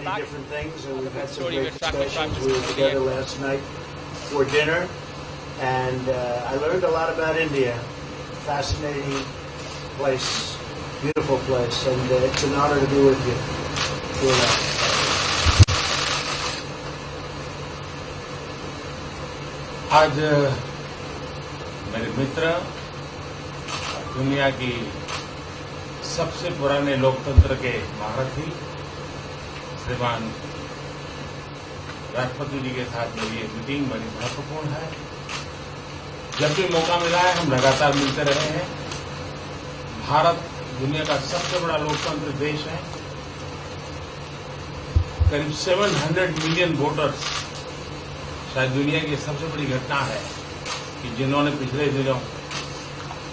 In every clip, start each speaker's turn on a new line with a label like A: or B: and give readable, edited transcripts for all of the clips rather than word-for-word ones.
A: many different things, and we've had some great discussions. We were together last night for dinner, and I learned a lot about India. Fascinating place, beautiful place, and it's an honor to be with you.
B: आज मेरे मित्र दुनिया की सबसे पुराने लोकतंत्र के महारथी श्रीमान राष्ट्रपति जी के साथ मेरी ये मीटिंग बड़ी महत्वपूर्ण है। जब भी मौका मिला है हम लगातार मिलते रहे हैं। भारत दुनिया का सबसे बड़ा लोकतंत्र देश है। करीब 700 मिलियन वोटर्स, शायद दुनिया की सबसे बड़ी घटना है कि जिन्होंने पिछले दिनों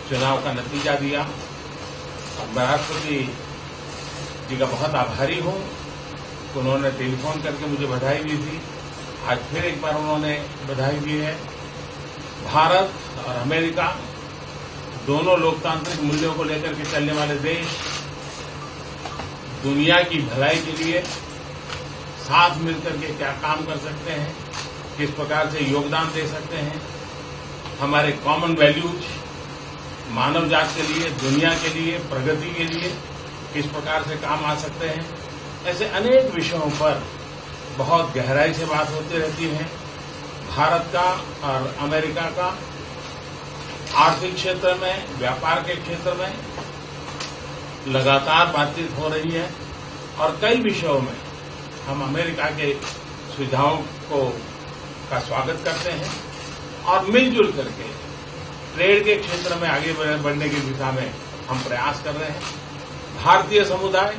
B: चुनाव का नतीजा दिया। और मैं राष्ट्रपति जी का बहुत आभारी हूं। उन्होंने टेलीफोन करके मुझे बधाई दी थी। आज फिर एक बार उन्होंने बधाई दी है। भारत और अमेरिका दोनों लोकतांत्रिक मूल्यों को लेकर के चलने वाले देश दुनिया की भलाई के लिए साथ मिलकर के क्या काम कर सकते हैं, किस प्रकार से योगदान दे सकते हैं, हमारे कॉमन वैल्यूज मानव जात के लिए, दुनिया के लिए, प्रगति के लिए किस प्रकार से काम आ सकते हैं, ऐसे अनेक विषयों पर बहुत गहराई से बात होती रहती है। भारत का और अमेरिका का आर्थिक क्षेत्र में, व्यापार के क्षेत्र में लगातार बातचीत हो रही है और कई विषयों में हम अमेरिका के सुझावों का स्वागत करते हैं और मिलजुल करके ट्रेड के क्षेत्र में आगे बढ़ने की दिशा में हम प्रयास कर रहे हैं। भारतीय समुदाय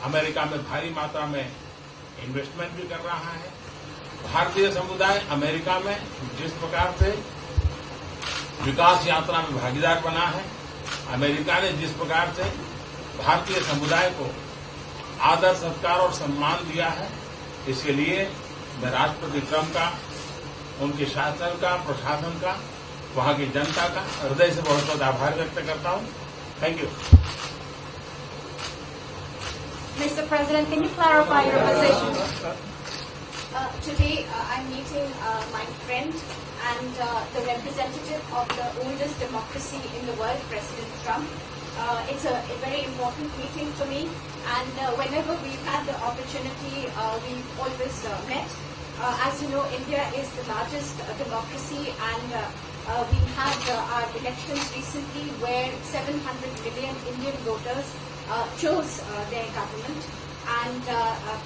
B: अमेरिका में भारी मात्रा में इन्वेस्टमेंट भी कर रहा है। भारतीय समुदाय अमेरिका में जिस प्रकार से विकास यात्रा में भागीदार बना है, अमेरिका ने जिस प्रकार से भारतीय समुदाय को आदर, सत्कार और सम्मान दिया है, इसके लिए मैं राष्ट्रपति ट्रंप का, उनके शासन का, प्रशासन का, वहां की जनता का हृदय से बहुत बहुत आभार व्यक्त करता हूं। Thank you.
C: Mr. President, can you clarify your position? Today, I'm meeting my friend and the representative of the oldest democracy in the world, President Trump. It's a very important meeting for me, and whenever we've had the opportunity, we've always met. As you know, India is the largest democracy, and we had our elections recently where 700 million Indian voters chose their government. And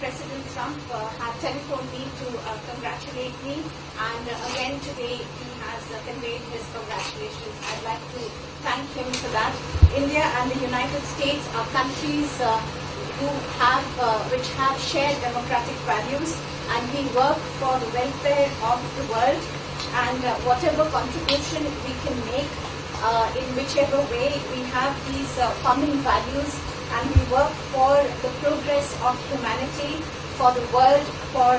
C: President Trump had telephoned me to congratulate me, and again today he has conveyed his congratulations. I'd like to thank him for that. India and the United States are countries which have shared democratic values, and we work for the welfare of the world, and whatever contribution we can make in whichever way, we have these common values, and we work for the progress of humanity, for the world, for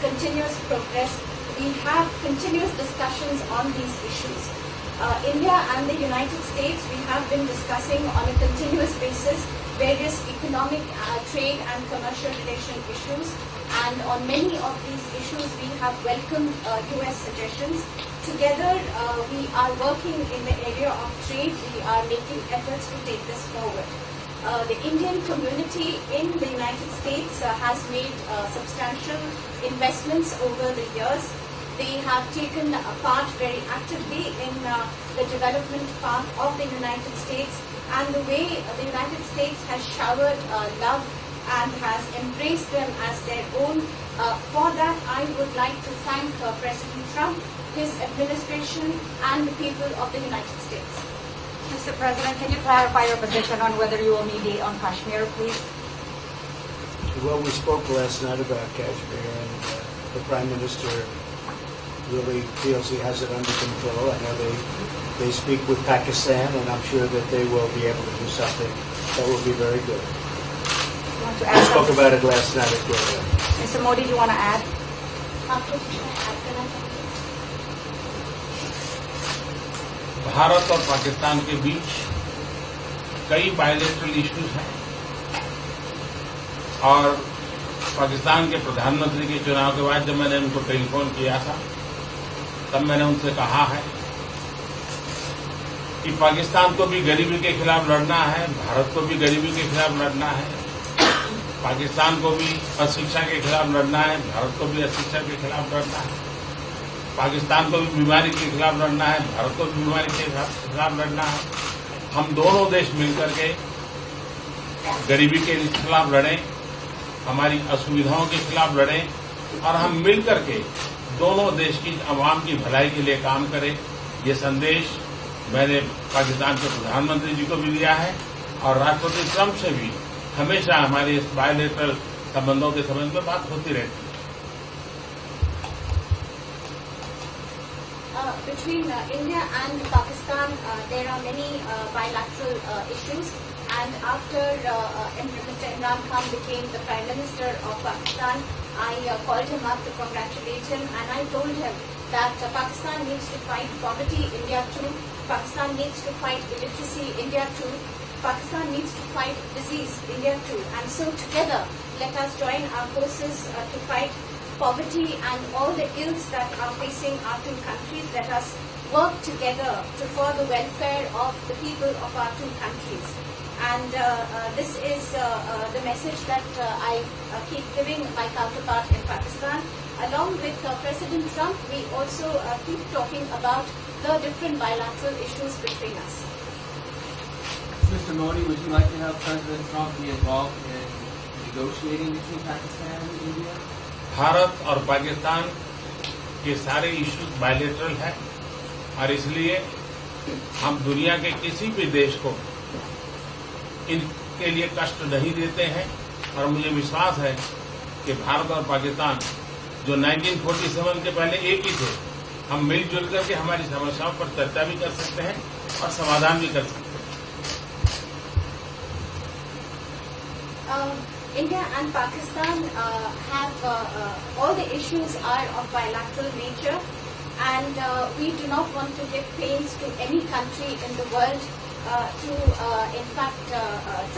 C: continuous progress. We have continuous discussions on these issues. India and the United States, we have been discussing on a continuous basis various economic, trade and commercial relation issues, and on many of these issues we have welcomed US suggestions. Together we are working in the area of trade. We are making efforts to take this forward. The Indian community in the United States has made substantial investments over the years. They have taken part very actively in the development part of the United States, and the way the United States has showered love and has embraced them as their own. For that, I would like to thank President Trump, his administration, and the people of the United States.
D: Mr. President, can you clarify your position on whether you will mediate on Kashmir, please?
A: Well, we spoke last night about Kashmir, and the Prime Minister really feels he has it under control. I know they speak with Pakistan, and I'm sure that they will be able to do something that will be very good.
D: You want to add
A: We spoke about it last night as well.
D: Mr. Modi, do you want to add?
B: Bharat और पाकिस्तान के बीच कई bilateral issues हैं और पाकिस्तान के प्रधानमंत्री के चुनाव के बाद जब मैंने उनको टेलीफोन किया था, तब मैंने उनसे कहा है कि पाकिस्तान को भी गरीबी के खिलाफ लड़ना है, भारत को भी गरीबी के खिलाफ लड़ना है, पाकिस्तान को भी अशिक्षा के खिलाफ लड़ना है, भारत को भी अशिक्षा के खिलाफ लड़ना है, पाकिस्तान को भी बीमारी के खिलाफ लड़ना है, भारत को भी बीमारी के खिलाफ लड़ना है। हम दोनों देश मिलकर के गरीबी के खिलाफ लड़ें, हमारी असुविधाओं के खिलाफ लड़ें और हम मिलकर के दोनों देश की आवाम की भलाई के लिए काम करें। ये संदेश मैंने पाकिस्तान के प्रधानमंत्री जी को भी दिया है और राष्ट्रपति ट्रंप से भी हमेशा हमारे इस बायलैटरल संबंधों के संबंध में बात होती रहती है।
C: Between India and Pakistan, there are many bilateral issues. And after Mr. Imran Khan became the Prime Minister of Pakistan, I called him up to congratulate him, and I told him that Pakistan needs to fight poverty, India too. Pakistan needs to fight illiteracy, India too. Pakistan needs to fight disease, India too. And so together, let us join our forces to fight poverty and all the ills that are facing our two countries. Let us work together for the welfare of the people of our two countries. And this is the message that I keep giving my counterpart in Pakistan. Along with President Trump, we also keep talking about the different bilateral issues between us.
E: Mr. Modi, would you like to have President Trump be involved in negotiating between Pakistan and India?
B: Bharat और पाकिस्तान के सारे issues bilateral है और इसलिए हम दुनिया के किसी भी देश को इनके लिए कष्ट नहीं देते हैं और मुझे विश्वास है कि भारत और पाकिस्तान जो 1947 के पहले एक ही थे, हम मिलजुल करके हमारी समस्याओं पर चर्चा भी कर सकते हैं और समाधान भी कर सकते हैं।
C: India and Pakistan have all the issues are of bilateral nature, and we do not want to give pains to any country in the world to, in fact,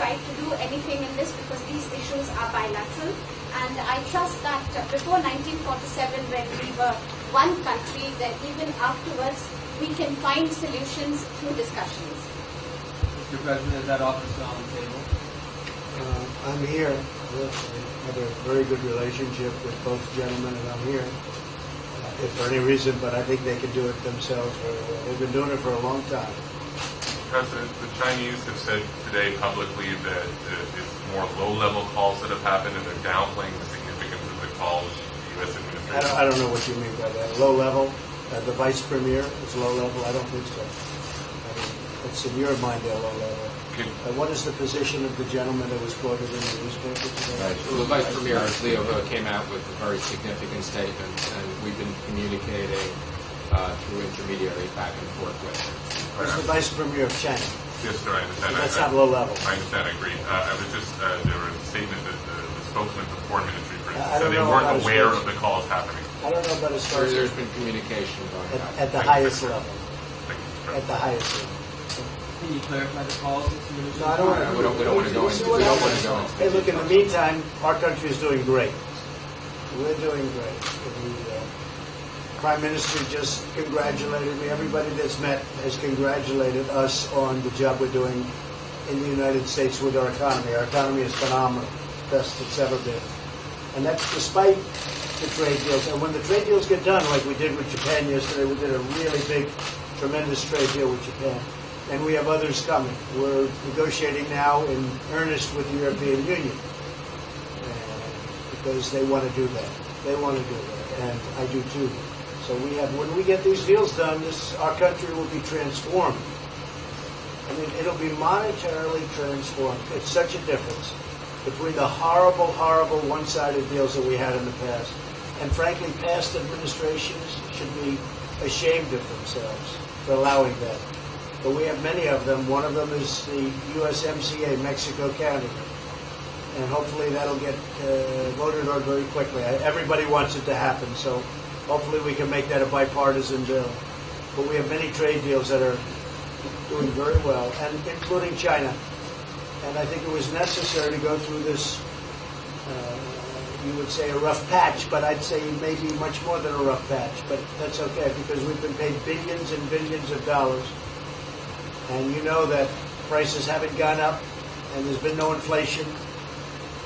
C: try to do anything in this, because these issues are bilateral. And I trust that before 1947, when we were one country, that even afterwards we can find solutions through discussions.
E: Mr. President, is that offer still on the table?
A: I'm here. Yes, I have a very good relationship with both gentlemen, and I'm here. If for any reason, but I think they can do it themselves very well. They've been doing it for a long time.
F: President, the Chinese have said today publicly that it's more low-level calls that have happened, and they're downplaying the significance of the calls the U.S. administration.
A: I don't know what you mean by that. Low level? The vice premier is low level? I don't think so. I mean, it's in your mind they're low level. What is the position of the gentleman that was quoted in the newspaper today?
G: Right. Well, the Vice Premier, Leo Ho, came out with a very significant statement, and we've been communicating through intermediaries back and forth with him.
A: Who's the Vice Premier of China?
F: Yes, sir, I understand.
A: That's not low level.
F: I understand, I agree. I was just, there was a statement that the spokesman for the Foreign Ministry, for instance, said they weren't aware of the calls happening.
A: I don't know about his
G: There's been communication going on.
A: at the highest level.
F: Thank you,
A: At the highest level.
E: Can you clarify the calls, Mr. Minister?
A: No, I don't want to.
G: We don't want to go into. We don't want to go into.
A: Hey, look, in the meantime, our country is doing great. We're doing great. The Prime Minister just congratulated me. Everybody that's met has congratulated us on the job we're doing in the United States with our economy. Our economy is phenomenal, best it's ever been. And that's despite the trade deals. And when the trade deals get done, like we did with Japan yesterday, we did a really big, tremendous trade deal with Japan. And we have others coming. We're negotiating now in earnest with the European Union because they want to do that. They want to do that, and I do too. So we have, when we get these deals done, our country will be transformed. I mean, it'll be monetarily transformed. It's such a difference between the horrible, horrible one-sided deals that we had in the past. And frankly, past administrations should be ashamed of themselves for allowing that. But we have many of them. One of them is the USMCA, Mexico, Canada. And hopefully that'll get voted on very quickly. Everybody wants it to happen, so hopefully we can make that a bipartisan bill. But we have many trade deals that are doing very well, and including China. And I think it was necessary to go through this you would say a rough patch, but I'd say maybe much more than a rough patch. But that's okay because we've been paid billions and billions of dollars. And you know that prices haven't gone up and there's been no inflation.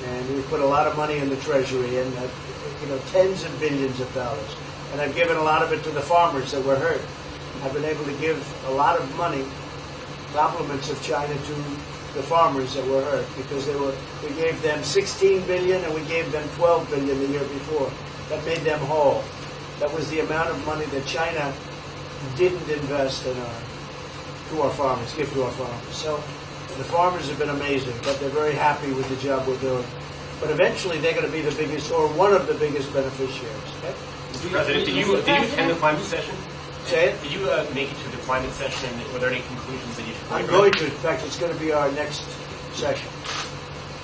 A: And we've put a lot of money in the Treasury and, tens of billions of dollars. And I've given a lot of it to the farmers that were hurt. I've been able to give a lot of money, compliments of China to the farmers that were hurt because we gave them 16 billion and we gave them 12 billion the year before. That made them whole. That was the amount of money that China didn't invest give to our farmers. So the farmers have been amazing, but they're very happy with the job we're doing. But eventually they're going to be the biggest or one of the biggest beneficiaries. Okay?
H: Mr. President, did you attend the climate session?
A: Say it?
H: Did you make it to the climate session? Were there any conclusions that you should
A: I'm going to. In fact, it's going to be our next session.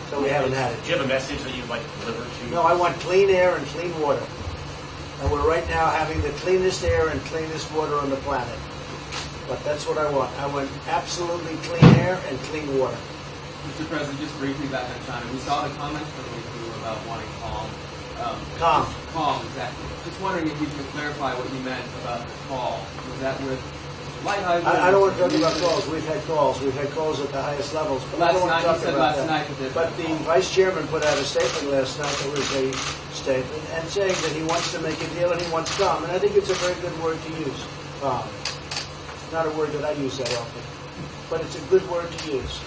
A: So we haven't had it.
H: Do you have a message that you'd like to deliver to?
A: No, I want clean air and clean water. And we're right now having the cleanest air and cleanest water on the planet. But that's what I want. I want absolutely clean air and clean water.
E: Mr. President, just briefly back on China, we saw the comments from you about wanting calm. Calm, exactly. Just wondering if you can clarify what you meant about the call. Was that with Lighthizer?
A: I don't want to talk about calls. We've had calls. We've had calls at the highest levels. But I don't want to talk about that. But the Vice Chairman put out a statement last night that was a statement and saying that he wants to make a deal and he wants calm. And I think it's a very good word to use, calm. Not a word that I use that often. But it's a good word to use.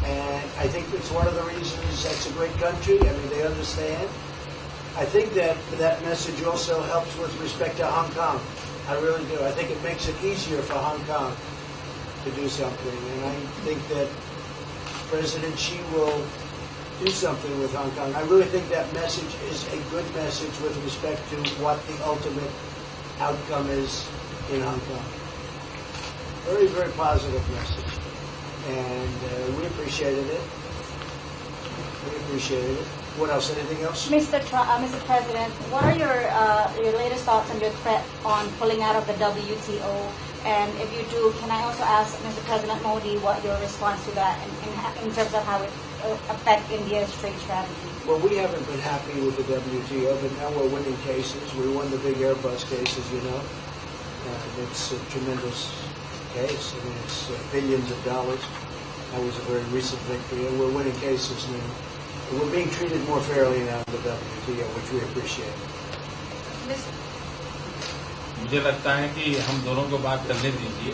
A: And I think it's one of the reasons that's a great country. I mean, they understand. I think that message also helps with respect to Hong Kong. I really do. I think it makes it easier for Hong Kong to do something. And I think that President Xi will do something with Hong Kong. I really think that message is a good message with respect to what the ultimate outcome is in Hong Kong. Very, very positive message. And we appreciated it. What else? Anything else?
D: Mr. President, what are your latest thoughts on your threat on pulling out of the WTO? And if you do, can I also ask Mr. President Modi what your response to that in terms of how it affect India's trade strategy?
A: Well, we haven't been happy with the WTO, but now we're winning cases. We won the big Airbus cases, you know. It's a tremendous case. I mean, it's billions of dollars. That was a very recent victory, and we're winning cases now. And we're being treated more fairly now in the WTO, which we appreciate.
B: मुझे लगता है कि हम दोनों को बात करने दीजिए,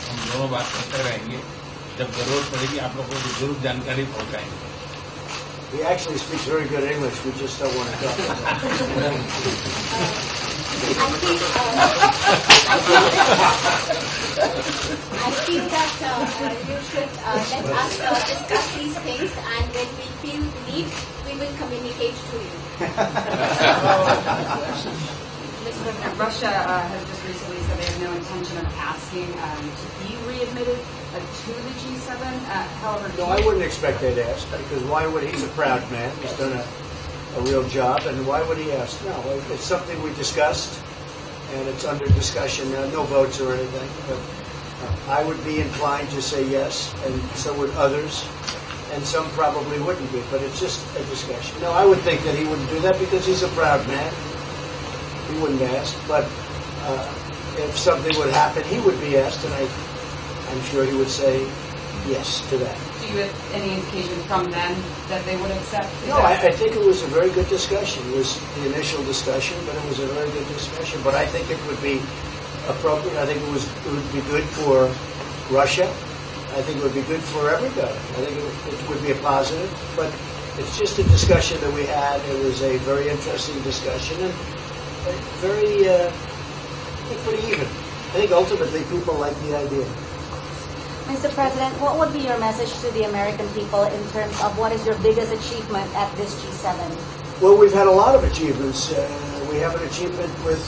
B: हम दोनों बात करते रहेंगे, जब जरूरत पड़ेगी आप लोगों को जरूर जानकारी पहुंचाएंगे.
A: He actually speaks very good English, we just don't want to talk about it.
C: I feel that you should let us discuss these things, and when we feel the need, we will communicate to you.
I: Mr. President, Russia has just recently said they have no intention of asking to be readmitted to the G7. However,
A: no, I wouldn't expect they'd ask, because why would he? He's a proud man. He's done a real job, and why would he ask? No, it's something we discussed, and it's under discussion now. No votes or anything, but I would be inclined to say yes, and so would others, and some probably wouldn't be, but it's just a discussion. No, I would think that he wouldn't do that because he's a proud man. He wouldn't ask, but if something would happen, he would be asked, and I'm sure he would say yes to that.
I: Do you have any indication from them that they would accept?
A: No, I think it was a very good discussion. It was the initial discussion, but it was a very good discussion. But I think it would be appropriate. I think it would be good for Russia. I think it would be good for everybody. I think it would be a positive. But it's just a discussion that we had. It was a very interesting discussion and very, pretty even. I think ultimately people like the idea.
D: Mr. President, what would be your message to the American people in terms of what is your biggest achievement at this G7?
A: Well, we've had a lot of achievements. We have an achievement with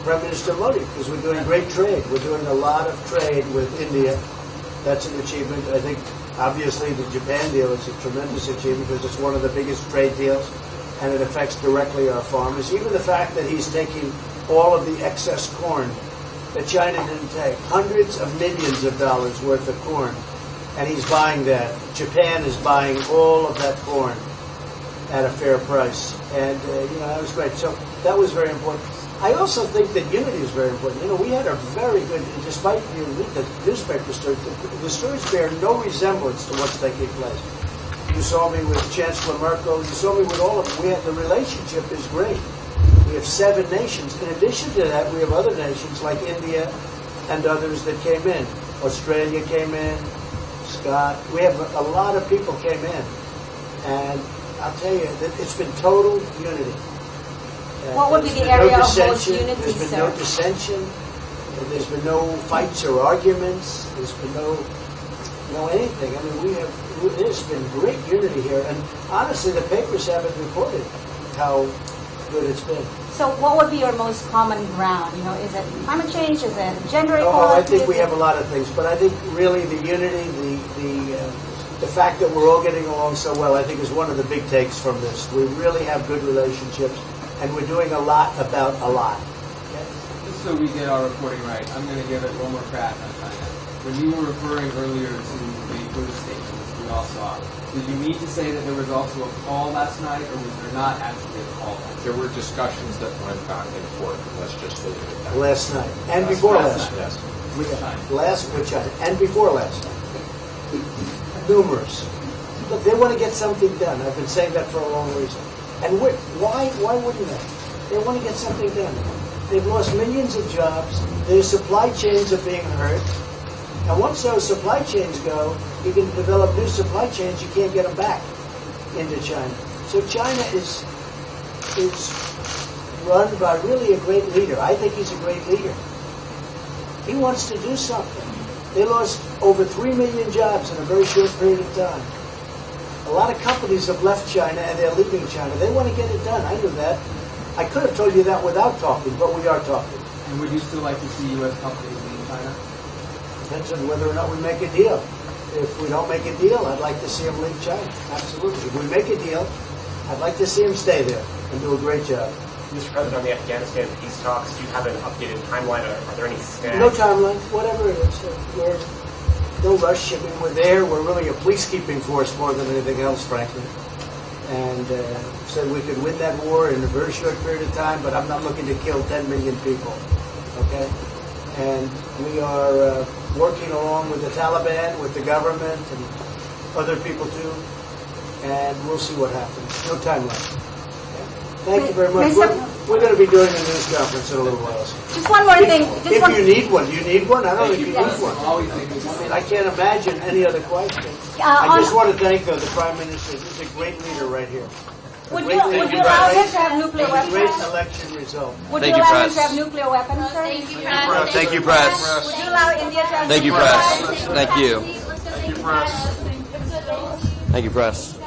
A: Prime Minister Modi because we're doing great trade. We're doing a lot of trade with India. That's an achievement. I think, obviously, the Japan deal is a tremendous achievement because it's one of the biggest trade deals, and it affects directly our farmers. Even the fact that he's taking all of the excess corn that China didn't take, hundreds of millions of dollars worth of corn, and he's buying that. Japan is buying all of that corn, at a fair price. And, that was great. So that was very important. I also think that unity is very important. We had a very good, despite you read the newspaper stories, the stories bear no resemblance to what's taking place. You saw me with Chancellor Merkel. You saw me with all of them. The relationship is great. We have 7 nations. In addition to that, we have other nations like India and others that came in. Australia came in, Scott. We have a lot of people came in. And I'll tell you, that it's been total unity.
D: What would be the area of most unity,
A: There's been
D: sir?
A: no dissension. There's been no fights or arguments. There's been no anything. I mean, there's been great unity here. And honestly, the papers haven't reported how good it's been.
D: So what would be your most common ground? Is it climate change? Is it gender equality?
A: Oh, I think we have a lot of things. But I think really the unity, the fact that we're all getting along so well, I think is one of the big takes from this. We really have good relationships. And we're doing a lot about a lot. Okay?
E: Just so we get our reporting right, I'm going to give it one more crack on China. When you were referring earlier to the Buddha statement, which we all saw, did you mean to say that there was also a call last night, or was there not actually a call?
G: There were discussions that went back and forth, and let's just leave it at that.
A: Last night. And before last night.
G: Yes.
A: With China. And before last night. Numerous. Look, they want to get something done. I've been saying that for a long reason. And why wouldn't they? They want to get something done. They've lost millions of jobs. Their supply chains are being hurt. And once those supply chains go, you can develop new supply chains. You can't get them back into China. So China is run by really a great leader. I think he's a great leader. He wants to do something. They lost over 3 million jobs in a very short period of time. A lot of companies have left China and they're leaving China. They want to get it done. I knew that. I could have told you that without talking, but we are talking.
E: And would you still like to see U.S. companies leave China?
A: Depends on whether or not we make a deal. If we don't make a deal, I'd like to see them leave China. Absolutely. If we make a deal, I'd like to see them stay there and do a great job.
H: Mr. President, on the Afghanistan peace talks, do you have an updated timeline? Are there any snags?
A: No timeline, whatever it is. We're no rush. I mean, we're there. We're really a peacekeeping force more than anything else, frankly. And said we could win that war in a very short period of time, but I'm not looking to kill 10 million people. Okay? And we are working along with the Taliban, with the government, and other people too. And we'll see what happens. No timeline. Thank you very much. We're going to be doing a news conference in a little while.
D: Just one more thing.
A: If you need one, you need one? I don't think you need one.
E: Always think it's
A: I mean, I can't imagine any other question. I just want to thank the Prime Minister. He's a great leader right here.
D: Would you allow him to have nuclear
A: A great
D: weapons?
A: election result.
D: Would you allow him to have nuclear weapons, sir?
J: Thank you, press.
D: Would you allow India to have
J: Thank you,
D: nuclear
J: press.
D: weapons?
J: Thank you.
F: Thank you, press.
J: Thank you, press.